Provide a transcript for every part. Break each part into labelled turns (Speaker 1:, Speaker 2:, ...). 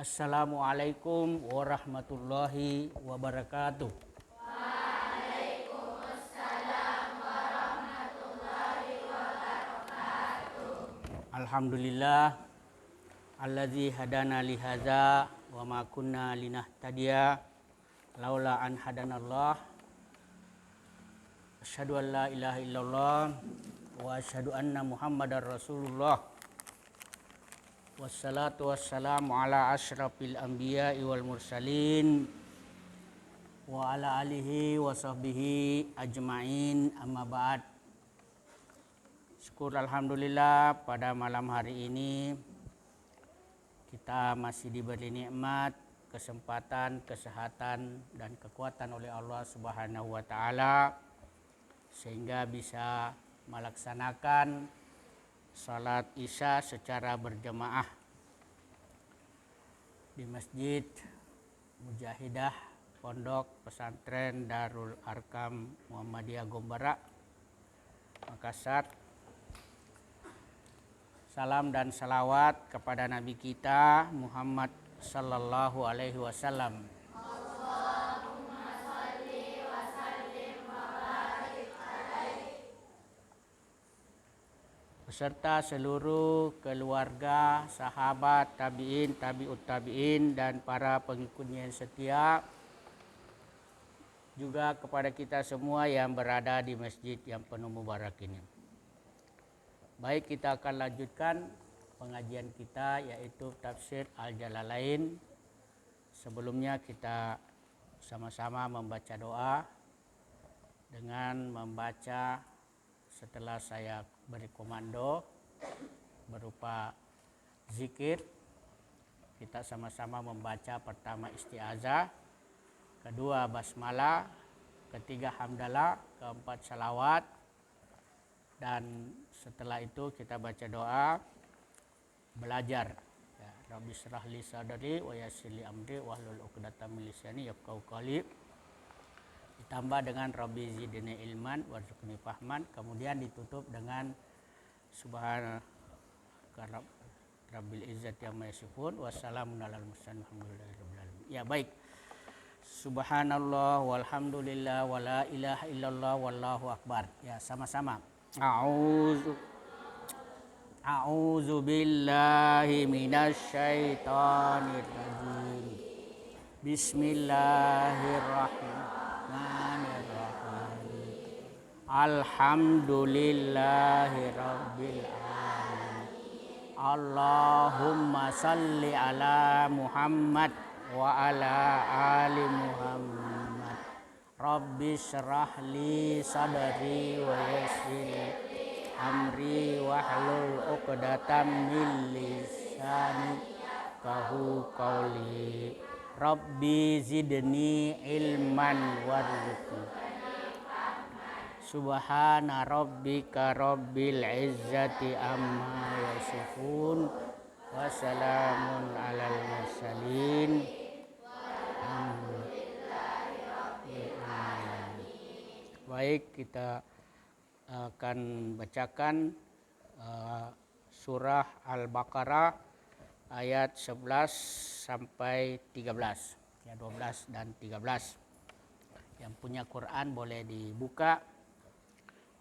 Speaker 1: Assalamualaikum warahmatullahi wabarakatuh. Alhamdulillah allazi hadana li hadza wa ma kunna linahtadiya laula an hadanallah. Asyhadu an la ilaha illallah wa asyhadu anna Muhammadar Rasulullah. Wassalatu wassalamu ala asyrafil anbiya'i wal mursalin wa ala alihi wa sahbihi ajma'in, amma ba'd. Syukur alhamdulillah pada malam hari ini kita masih diberi nikmat, kesempatan, kesehatan dan kekuatan oleh Allah Subhanahu wa taala sehingga bisa melaksanakan salat Isya secara berjamaah di Masjid Mujahidah Pondok Pesantren Darul Arkam Muhammadiyah Gombara, Makassar. Salam dan salawat kepada Nabi kita Muhammad sallallahu alaihi wasallam. Beserta seluruh keluarga, sahabat, tabi'in, tabi'ut tabi'in dan para pengikutnya yang setia, juga kepada kita semua yang berada di masjid yang penuh mubarak ini. Baik, kita akan lanjutkan pengajian kita yaitu tafsir Al-Jalalain. Sebelumnya kita sama-sama membaca doa dengan membaca setelah saya beri komando berupa zikir. Kita sama-sama membaca pertama isti'azah, kedua basmalah, ketiga hamdalah, keempat salawat, dan setelah itu kita baca doa belajar. Ya, Rabbi syrah li sadri wa yassir li amri wahlul 'uqdatam min lisani yafqahu qawli. Ditambah dengan Rabbi zidni ilman warzuqni fahman, kemudian ditutup dengan subhanaka rabbil izzati amma yasifun wassalamun alal mursalin walhamdulillahi rabbil alamin. Ya, baik. Subhanallah walhamdulillah wala ilaha illallah wallahu akbar. Ya, sama-sama. A'udzu billahi minasy syaithanir rajim. Bismillahirrahmanirrahim. Alhamdulillahi rabbil alamin. Allahumma salli ala Muhammad wa ala ali Muhammad. Rabbi syrah li sadri wa yassir amri wahlul 'uqdatam min lisani yafqahu qawli. Rabbi zidni ilman warzuqni. Subhana rabbika rabbil izzati amma yasifun wa salamun alal mursalin. Baik, kita akan bacakan surah Al-Baqarah ayat 11 sampai 13. Ya, 12 dan 13. Yang punya Quran boleh dibuka.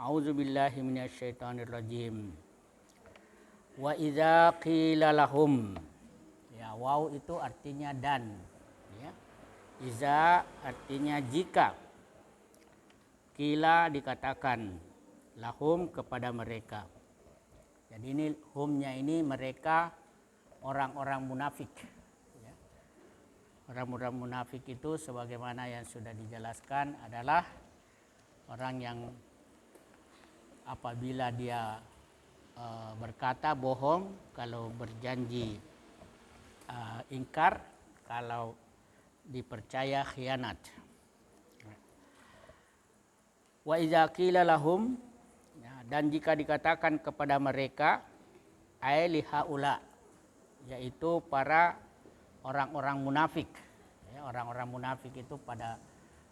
Speaker 1: A'udzubillahi minasyaitonirrajim. Wa idza qila lahum. Ya, waw itu artinya dan. Ya. Iza artinya jika. Qila dikatakan, lahum kepada mereka. Jadi ini humnya ini mereka orang-orang munafik. Ya. Orang-orang munafik itu sebagaimana yang sudah dijelaskan adalah orang yang apabila dia berkata bohong, kalau berjanji ingkar, kalau dipercaya khianat. Wa idza qila lahum, dan jika dikatakan kepada mereka, ay lihaula, yaitu para orang-orang munafik. Ya, orang-orang munafik itu pada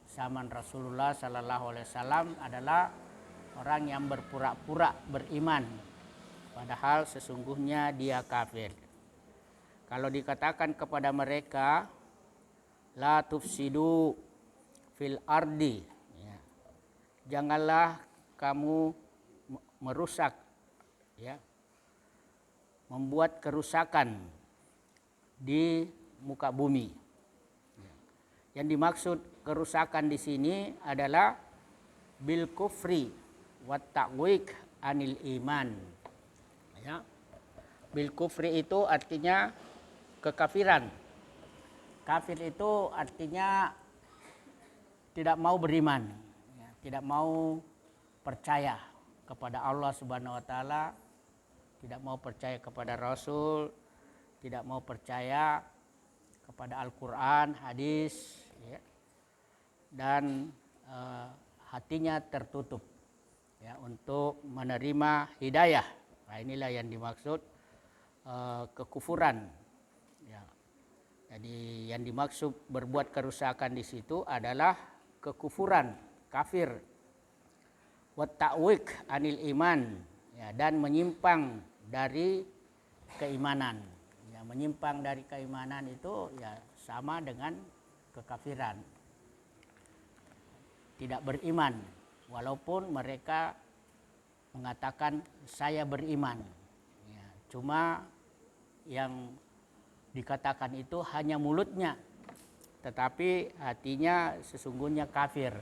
Speaker 1: zaman Rasulullah sallallahu alaihi wasallam adalah orang yang berpura-pura beriman padahal sesungguhnya dia kafir. Kalau dikatakan kepada mereka la tufsidu fil ardi, ya, janganlah kamu merusak, ya, membuat kerusakan di muka bumi. Yang dimaksud kerusakan di sini adalah bil kufri wat ta'wik anil iman. Ya. Bil kufri itu artinya kekafiran. Kafir itu artinya tidak mau beriman, ya, tidak mau percaya kepada Allah Subhanahu wa taala, tidak mau percaya kepada Rasul, tidak mau percaya kepada Al-Qur'an, hadis, ya, dan hatinya tertutup, ya, untuk menerima hidayah. Nah, inilah yang dimaksud kekufuran. Ya. Jadi yang dimaksud berbuat kerusakan di situ adalah kekufuran, kafir. Wat ta'wik anil iman, ya, dan menyimpang dari keimanan. Ya, menyimpang dari keimanan itu ya sama dengan kekafiran. Tidak beriman walaupun mereka mengatakan saya beriman. Ya, cuma yang dikatakan itu hanya mulutnya, tetapi hatinya sesungguhnya kafir.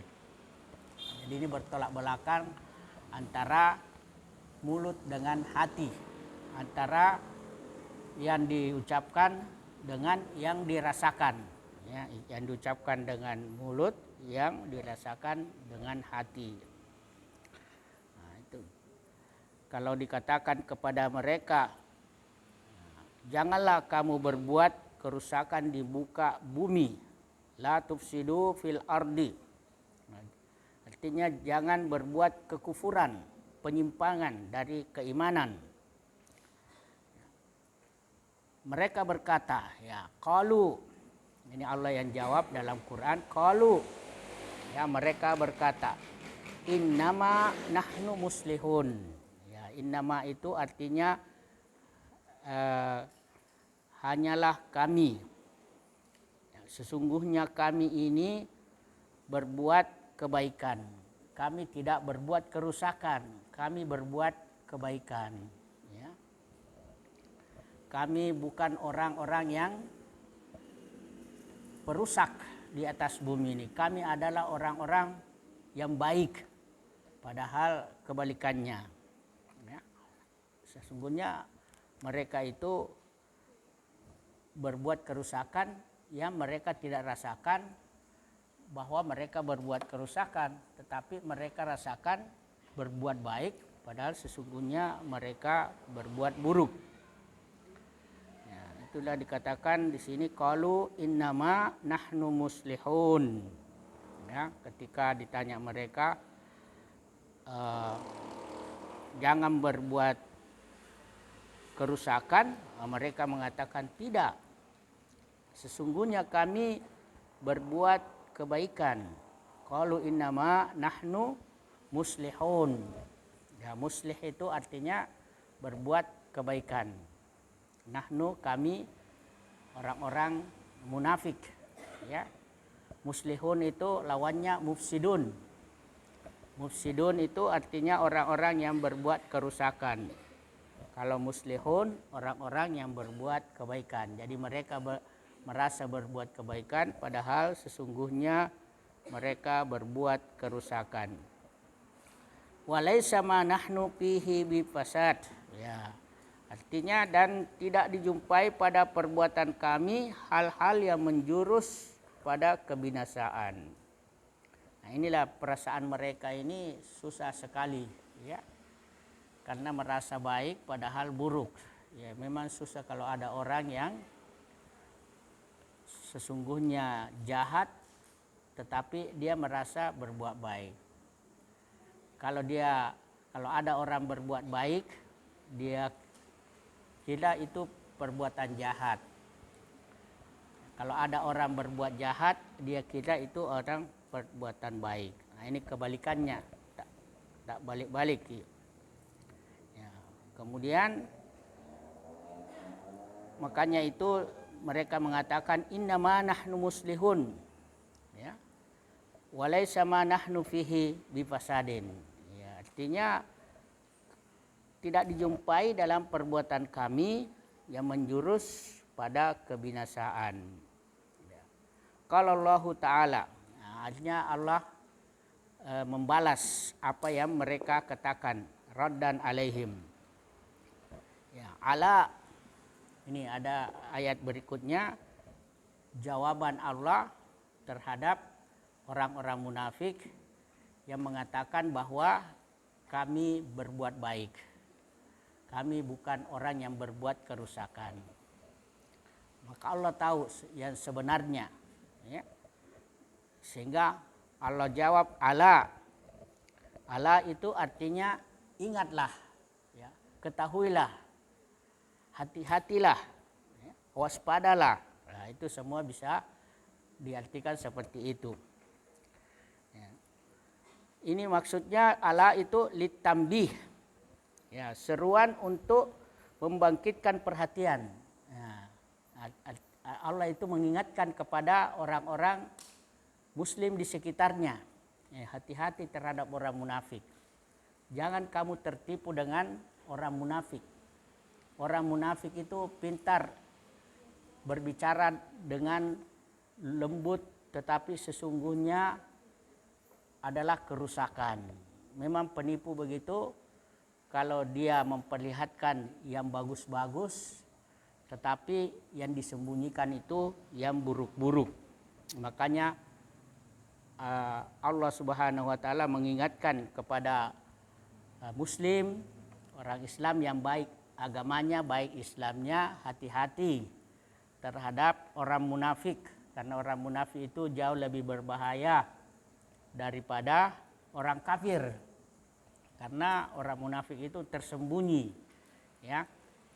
Speaker 1: Jadi ini bertolak belakang antara mulut dengan hati, antara yang diucapkan dengan yang dirasakan, ya, yang diucapkan dengan mulut, yang dirasakan dengan hati. Nah, itu. Kalau dikatakan kepada mereka, janganlah kamu berbuat kerusakan di muka bumi, la tufsidu fil ardi. Artinya jangan berbuat kekufuran, penyimpangan dari keimanan. Mereka berkata, ya, qalu, ini Allah yang jawab dalam Quran, qalu, ya, mereka berkata, innama nahnu muslihun. Ya, innama itu artinya hanyalah kami. Ya, sesungguhnya kami ini berbuat kebaikan. Kami tidak berbuat kerusakan, kami berbuat kebaikan. Ya. Kami bukan orang-orang yang perusak di atas bumi ini. Kami adalah orang-orang yang baik, padahal kebalikannya. Ya. Sesungguhnya mereka itu berbuat kerusakan yang mereka tidak rasakan bahwa mereka berbuat kerusakan, tetapi mereka rasakan berbuat baik, padahal sesungguhnya mereka berbuat buruk. Ya, itulah dikatakan di sini qalu innama nahnu muslihun. Ya, ketika ditanya mereka jangan berbuat kerusakan, mereka mengatakan tidak. Sesungguhnya kami berbuat kebaikan. Qalu innama nahnu muslihun. Ya, muslih itu artinya berbuat kebaikan. Nahnu kami orang-orang munafik, ya. Muslihun itu lawannya mufsidun. Mufsidun itu artinya orang-orang yang berbuat kerusakan. Kalau muslihun orang-orang yang berbuat kebaikan. Jadi mereka merasa berbuat kebaikan padahal sesungguhnya mereka berbuat kerusakan. Walaisa ma nahnu fihi bifasad. Ya. Artinya dan tidak dijumpai pada perbuatan kami hal-hal yang menjurus pada kebinasaan. Nah, inilah perasaan mereka ini susah sekali, ya. Karena merasa baik padahal buruk. Ya, memang susah kalau ada orang yang sesungguhnya jahat tetapi dia merasa berbuat baik. Kalau ada orang berbuat baik, dia kira itu perbuatan jahat. Kalau ada orang berbuat jahat, dia kira itu orang perbuatan baik. Nah, ini kebalikannya, tak balik-balik. Ya. Kemudian makanya itu mereka mengatakan innama nahnu muslihun, ya, walaysa ma nahnu fihi bifasadin. Ya, artinya tidak dijumpai dalam perbuatan kami yang menjurus pada kebinasaan. Ya. Kalau Allah Ta'ala, nah, artinya Allah membalas apa yang mereka katakan, raddan alaihim. Ya, ala, ini ada ayat berikutnya, jawaban Allah terhadap orang-orang munafik yang mengatakan bahwa kami berbuat baik. Kami bukan orang yang berbuat kerusakan. Maka Allah tahu yang sebenarnya, ya. Sehingga Allah jawab ala. Ala itu artinya ingatlah, ya, ketahuilah, hati-hatilah, ya, waspadalah. Nah, itu semua bisa diartikan seperti itu. Ya. Ini maksudnya ala itu litambih, ya, seruan untuk membangkitkan perhatian. Ya. Allah itu mengingatkan kepada orang-orang Muslim di sekitarnya, ya, hati-hati terhadap orang munafik. Jangan kamu tertipu dengan orang munafik. Orang munafik itu pintar berbicara dengan lembut, tetapi sesungguhnya adalah kerusakan. Memang penipu begitu, kalau dia memperlihatkan yang bagus-bagus, tetapi yang disembunyikan itu yang buruk-buruk. Makanya Allah Subhanahu wa Ta'ala mengingatkan kepada Muslim, orang Islam yang baik agamanya, baik Islamnya, hati-hati terhadap orang munafik, karena orang munafik itu jauh lebih berbahaya daripada orang kafir, karena orang munafik itu tersembunyi, ya,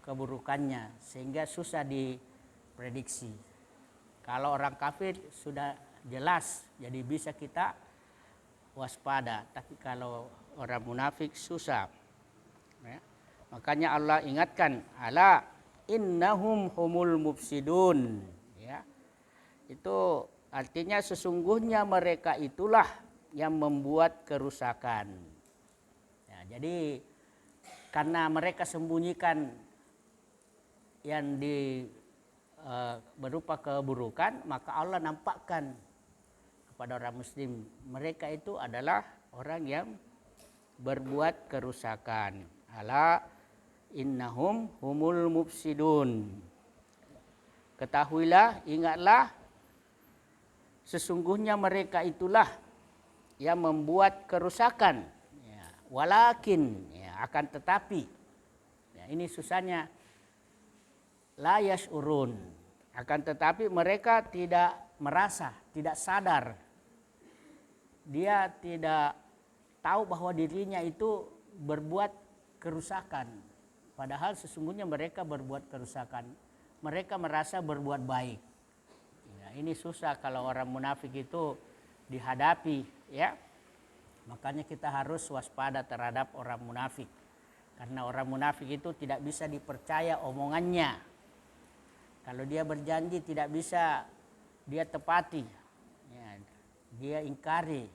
Speaker 1: keburukannya, sehingga susah diprediksi. Kalau orang kafir sudah jelas, jadi bisa kita waspada. Tapi kalau orang munafik susah. Ya. Makanya Allah ingatkan, ala innahum humul mufsidun. Ya. Itu artinya sesungguhnya mereka itulah yang membuat kerusakan. Ya, jadi karena mereka sembunyikan yang berupa keburukan, maka Allah nampakkan kepada orang Muslim, mereka itu adalah orang yang berbuat kerusakan. Ala innahum humul mufsidun. Ketahuilah, ingatlah, sesungguhnya mereka itulah yang membuat kerusakan. Ya, walakin, ya, akan tetapi, ya, ini susahnya, la yash'urun, akan tetapi mereka tidak merasa, tidak sadar. Dia tidak tahu bahwa dirinya itu berbuat kerusakan. Padahal sesungguhnya mereka berbuat kerusakan. Mereka merasa berbuat baik. Ya, ini susah kalau orang munafik itu dihadapi, ya. Makanya kita harus waspada terhadap orang munafik. Karena orang munafik itu tidak bisa dipercaya omongannya. Kalau dia berjanji tidak bisa dia tepati, ya, dia ingkari.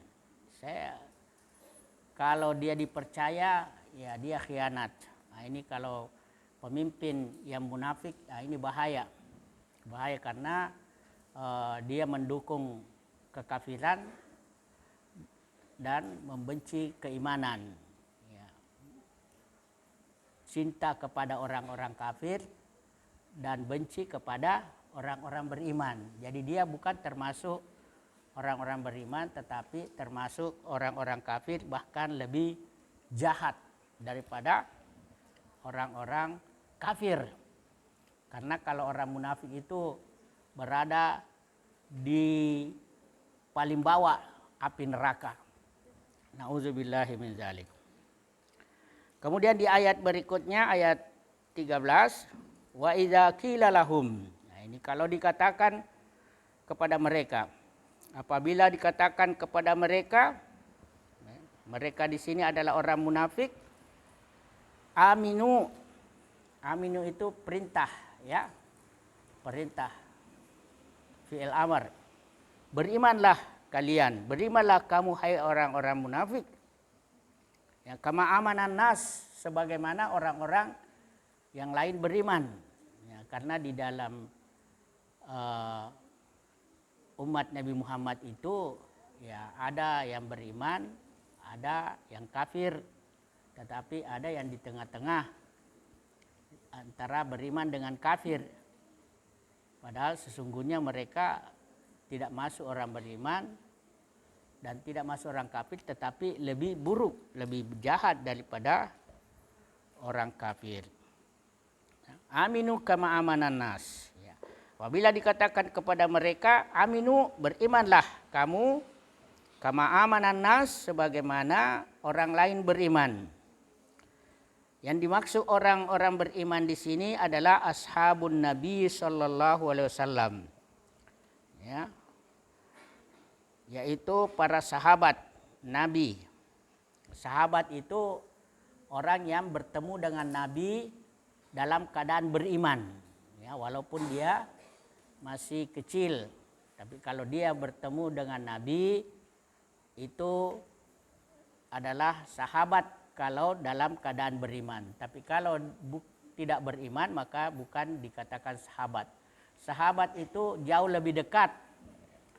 Speaker 1: Kalau dia dipercaya, ya dia khianat. Nah, ini kalau pemimpin yang munafik, nah ini bahaya. Bahaya karena dia mendukung kekafiran dan membenci keimanan. Ya. Cinta kepada orang-orang kafir dan benci kepada orang-orang beriman. Jadi dia bukan termasuk orang-orang beriman, tetapi termasuk orang-orang kafir, bahkan lebih jahat daripada orang-orang kafir. Karena kalau orang munafik itu berada di paling bawah api neraka. Nauzubillahi min dzalik. Kemudian di ayat berikutnya, ayat 13, wa idza qila lahum. Nah, ini kalau dikatakan kepada mereka. Apabila dikatakan kepada mereka, mereka di sini adalah orang munafik. Aminu. Aminu itu perintah, ya. perintah, fi'il amar. Berimanlah kalian, berimanlah kamu hai orang-orang munafik. Ya, kama amanan nas, sebagaimana orang-orang yang lain beriman. Ya, karena di dalam umat Nabi Muhammad itu ya ada yang beriman, ada yang kafir, tetapi ada yang di tengah-tengah antara beriman dengan kafir. Padahal sesungguhnya mereka tidak masuk orang beriman dan tidak masuk orang kafir, tetapi lebih buruk, lebih jahat daripada orang kafir. Aminu kama amanan nas. Ya. Apabila dikatakan kepada mereka, aminu, berimanlah kamu, kama amanan nas, sebagaimana orang lain beriman. Yang dimaksud orang-orang beriman di sini adalah ashabun Nabi sallallahu alaihi wasallam. Ya. Yaitu para sahabat Nabi. Sahabat itu orang yang bertemu dengan Nabi dalam keadaan beriman. Ya, walaupun dia masih kecil, tapi kalau dia bertemu dengan Nabi itu adalah sahabat kalau dalam keadaan beriman. Tapi kalau tidak beriman maka bukan dikatakan sahabat. Sahabat itu jauh lebih dekat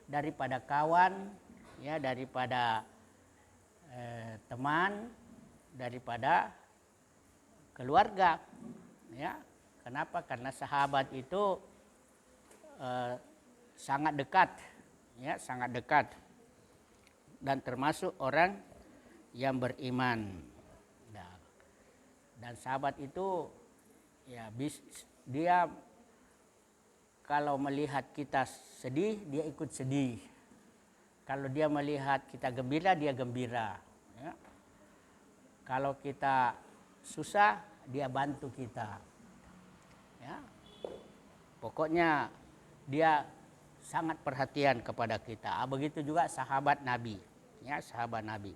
Speaker 1: daripada kawan, ya, daripada teman, daripada keluarga. Ya, kenapa? Karena sahabat itu sangat dekat, ya, sangat dekat, dan termasuk orang yang beriman. Dan sahabat itu, ya, dia kalau melihat kita sedih, dia ikut sedih. Kalau dia melihat kita gembira, dia gembira. Ya. Kalau kita susah, dia bantu kita. Ya. Pokoknya dia sangat perhatian kepada kita. Begitu juga sahabat Nabi. Ya, sahabat Nabi.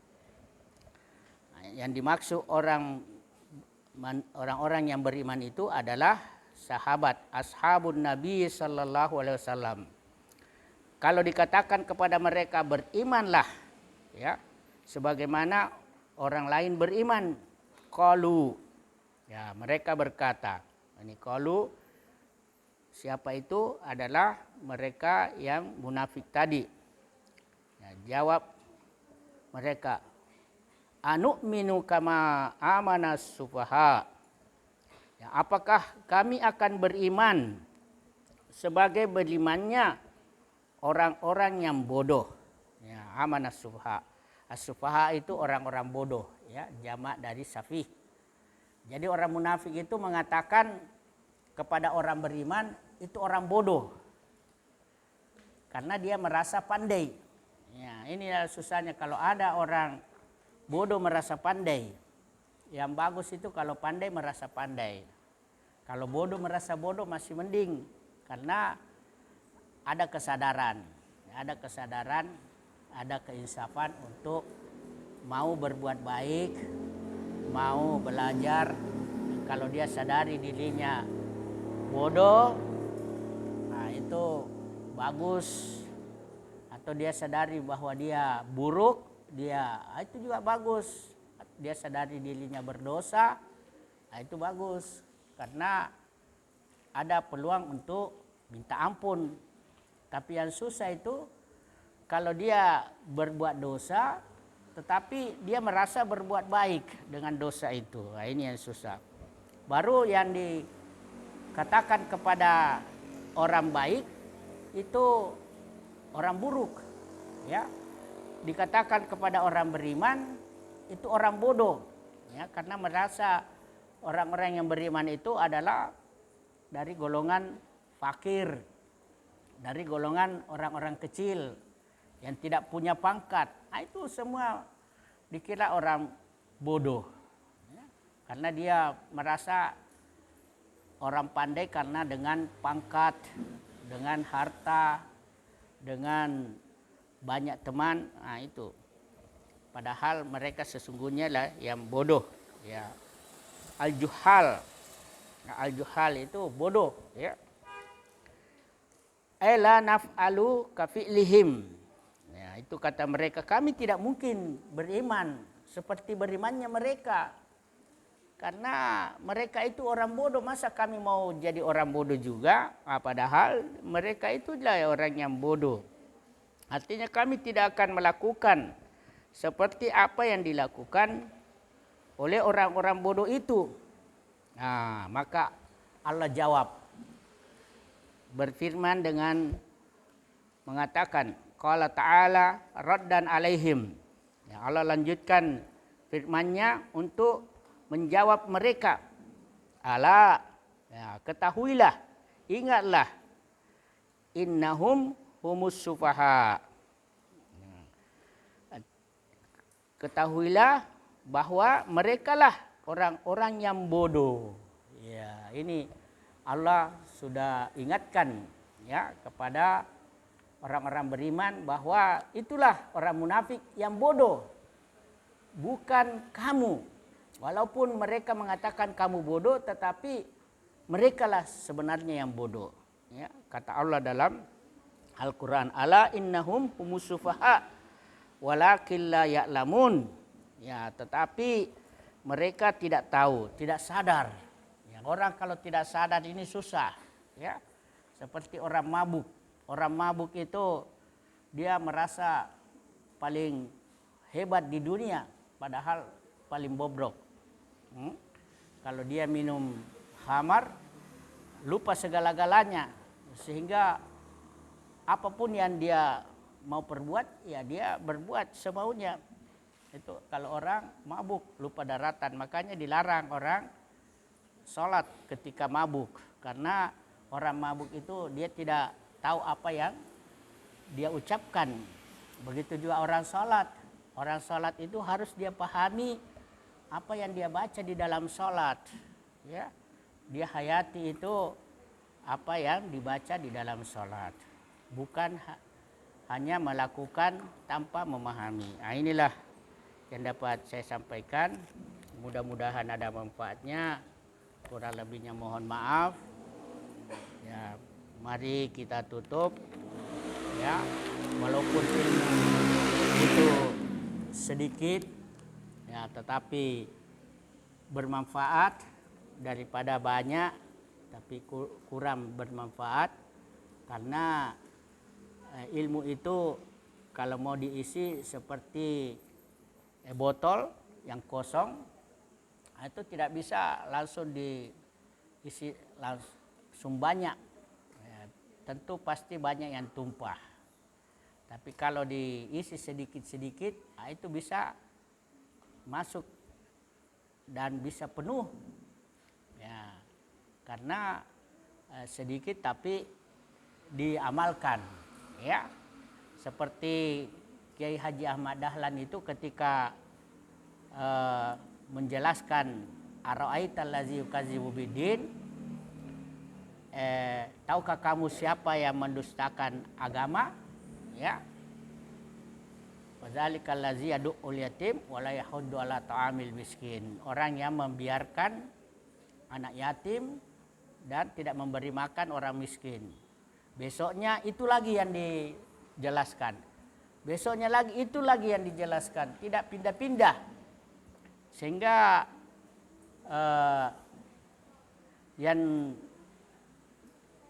Speaker 1: Nah, yang dimaksud orang-orang yang beriman itu adalah sahabat, ashabun Nabi sallallahu alaihi wasallam. Kalau dikatakan kepada mereka berimanlah, ya, sebagaimana orang lain beriman, qalu, ya, mereka berkata. Ini qalu, siapa itu? Adalah mereka yang munafik tadi. Ya, jawab mereka, anu'minu kama amanas sufaha. Ya, apakah kami akan beriman sebagai berimannya orang-orang yang bodoh? Ya, amanas sufaha. As-sufaha itu orang-orang bodoh, ya, jamak dari safih. Jadi orang munafik itu mengatakan kepada orang beriman itu orang bodoh. Karena dia merasa pandai. Ya, ini susahnya kalau ada orang bodoh merasa pandai. Yang bagus itu kalau pandai merasa pandai. Kalau bodoh merasa bodoh masih mending. Karena ada kesadaran. Ada kesadaran, ada keinsafan untuk mau berbuat baik, mau belajar. Kalau dia sadari dirinya bodoh, nah itu bagus. Atau dia sadari bahwa dia buruk, itu juga bagus. Dia sadari dirinya berdosa, nah itu bagus. Karena ada peluang untuk minta ampun. Tapi yang susah itu kalau dia berbuat dosa, tetapi dia merasa berbuat baik dengan dosa itu. Nah, ini yang susah. Baru yang dikatakan kepada orang baik itu orang buruk, ya. Dikatakan kepada orang beriman itu orang bodoh, ya, karena merasa orang-orang yang beriman itu adalah dari golongan fakir, dari golongan orang-orang kecil yang tidak punya pangkat. Nah, itu semua dikira orang bodoh, ya, karena dia merasa orang pandai karena dengan pangkat, dengan harta, dengan banyak teman. Nah, itu. Padahal mereka sesungguhnya lah yang bodoh, ya. Al-juhal. Nah, al-juhal itu bodoh, ya. la naf'alu kafi'lihim. Ya, itu kata mereka, kami tidak mungkin beriman seperti berimannya mereka. Karena mereka itu orang bodoh, masa kami mau jadi orang bodoh juga? Padahal mereka itulah orang yang bodoh. Artinya kami tidak akan melakukan seperti apa yang dilakukan oleh orang-orang bodoh itu. Nah, maka Allah jawab, berfirman dengan mengatakan, qala ta'ala raddan alaihim. Ya, Allah lanjutkan firman-Nya untuk menjawab mereka. Ala, ya, ketahuilah, ingatlah, innahum humus sufaha. Ketahuilah bahwa merekalah orang-orang yang bodoh. Ya, ini Allah sudah ingatkan ya kepada orang-orang beriman bahwa itulah orang munafik yang bodoh, bukan kamu. Walaupun mereka mengatakan kamu bodoh, tetapi merekalah sebenarnya yang bodoh. Ya, kata Allah dalam Al-Quran, ala innahum humus sufaha walakin la ya'lamun. Ya, tetapi mereka tidak tahu, tidak sadar. Ya, orang kalau tidak sadar ini susah. Ya, seperti orang mabuk. Orang mabuk itu dia merasa paling hebat di dunia, padahal paling bobrok. Kalau dia minum khamar, lupa segala-galanya, sehingga apapun yang dia mau perbuat, ya dia berbuat semaunya. Itu kalau orang mabuk, lupa daratan, makanya dilarang orang sholat ketika mabuk. Karena orang mabuk itu dia tidak tahu apa yang dia ucapkan. Begitu juga orang sholat. Orang sholat itu harus dia pahami apa yang dia baca di dalam sholat. Ya, dia hayati itu apa yang dibaca di dalam sholat. Bukan hanya melakukan tanpa memahami. Nah, inilah yang dapat saya sampaikan. Mudah-mudahan ada manfaatnya. Kurang lebihnya mohon maaf. Ya, mari kita tutup. Ya, walaupun ilmu itu sedikit, ya, tetapi bermanfaat daripada banyak, tapi kurang bermanfaat. Karena ilmu itu kalau mau diisi seperti botol yang kosong, itu tidak bisa langsung diisi langsung banyak. Ya, tentu pasti banyak yang tumpah. Tapi kalau diisi sedikit-sedikit, itu bisa masuk dan bisa penuh. Ya, karena sedikit tapi diamalkan. Ya, seperti Kiai Haji Ahmad Dahlan itu ketika menjelaskan ara'aital ladzi yukadzibu biddin, tahukah kamu siapa yang mendustakan agama? Ya, Wadzalikal ladzi yad'ul yatim wa la yahuddu ala ta'amil miskin. Orang yang membiarkan anak yatim dan tidak memberi makan orang miskin. Besoknya itu lagi yang dijelaskan. Besoknya lagi itu lagi yang dijelaskan. Tidak pindah-pindah. Sehingga yang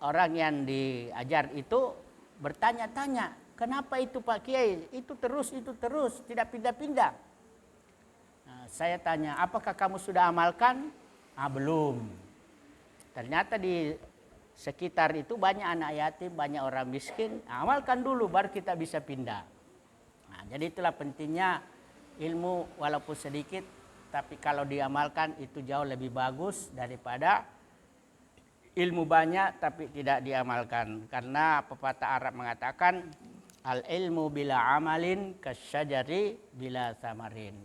Speaker 1: orang yang diajar itu bertanya-tanya, kenapa itu Pak Kiai? Itu terus, tidak pindah-pindah. Nah, saya tanya, apakah kamu sudah amalkan? Belum. Ternyata di sekitar itu banyak anak yatim, banyak orang miskin. Amalkan dulu, baru kita bisa pindah. Nah, jadi itulah pentingnya ilmu walaupun sedikit, tapi kalau diamalkan itu jauh lebih bagus daripada ilmu banyak tapi tidak diamalkan. Karena pepatah Arab mengatakan, al-ilmu bila amalin kasyajari bila samarin.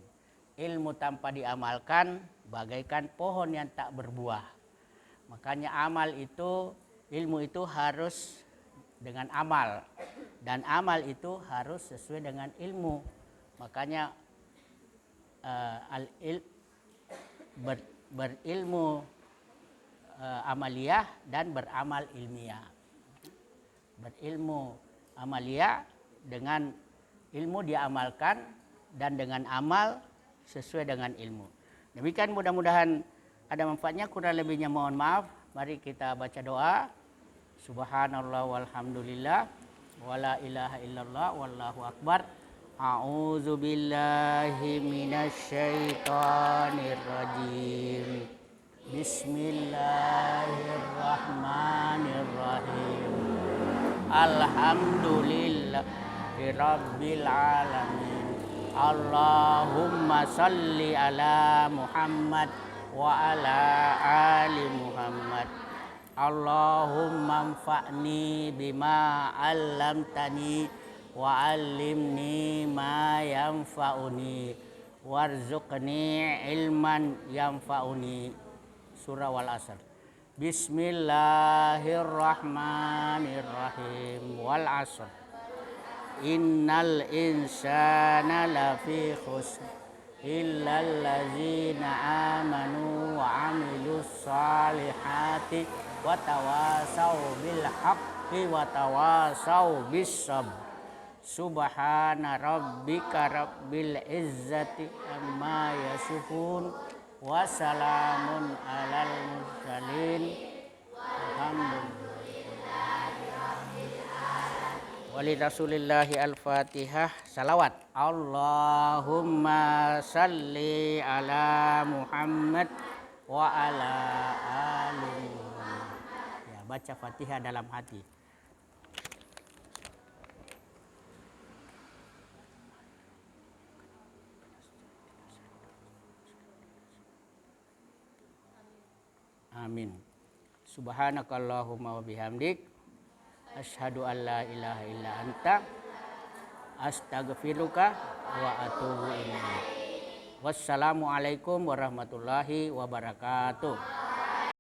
Speaker 1: Ilmu tanpa diamalkan bagaikan pohon yang tak berbuah. Makanya amal itu, ilmu itu harus dengan amal. Dan amal itu harus sesuai dengan ilmu. Makanya berilmu amaliyah dan beramal ilmiah. berilmu amalia dengan ilmu diamalkan dan dengan amal sesuai dengan ilmu. Demikian mudah-mudahan ada manfaatnya, kurang lebihnya mohon maaf. Mari kita baca doa. Subhanallah walhamdulillah wala ilaha illallah wallahu akbar. A'udzu billahi minasyaitonir rajim. Bismillahirrahmanirrahim. Alhamdulillahirabbil alamin. Allahumma salli ala Muhammad wa ala ali Muhammad. Allahumma anfa'ni bima 'allamtani wa 'allimni ma yanfa'uni warzuqni ilman yanfa'uni. Surah Wal Asr. Bismillahirrahmanirrahim. Wal Asr. Innal insana lafi khusr illal ladzina amanu wa 'amilus salihati wa tawasau bil haqqi wa tawasau bis sabr. Subhana rabbika rabbil izzati amma yasifun wa salamun alal mursalin alhamdulillah. Wali Rasulillahi al-Fatihah. Salawat. Allahumma salli ala Muhammad wa ala ali Muhammad. Ya, baca Fatihah dalam hati. Amin. Subhanakallahumma wa bihamdik. Asyhadu an la ilaha illa anta astaghfiruka wa atubu ilaik. Wassalamualaikum warahmatullahi wabarakatuh.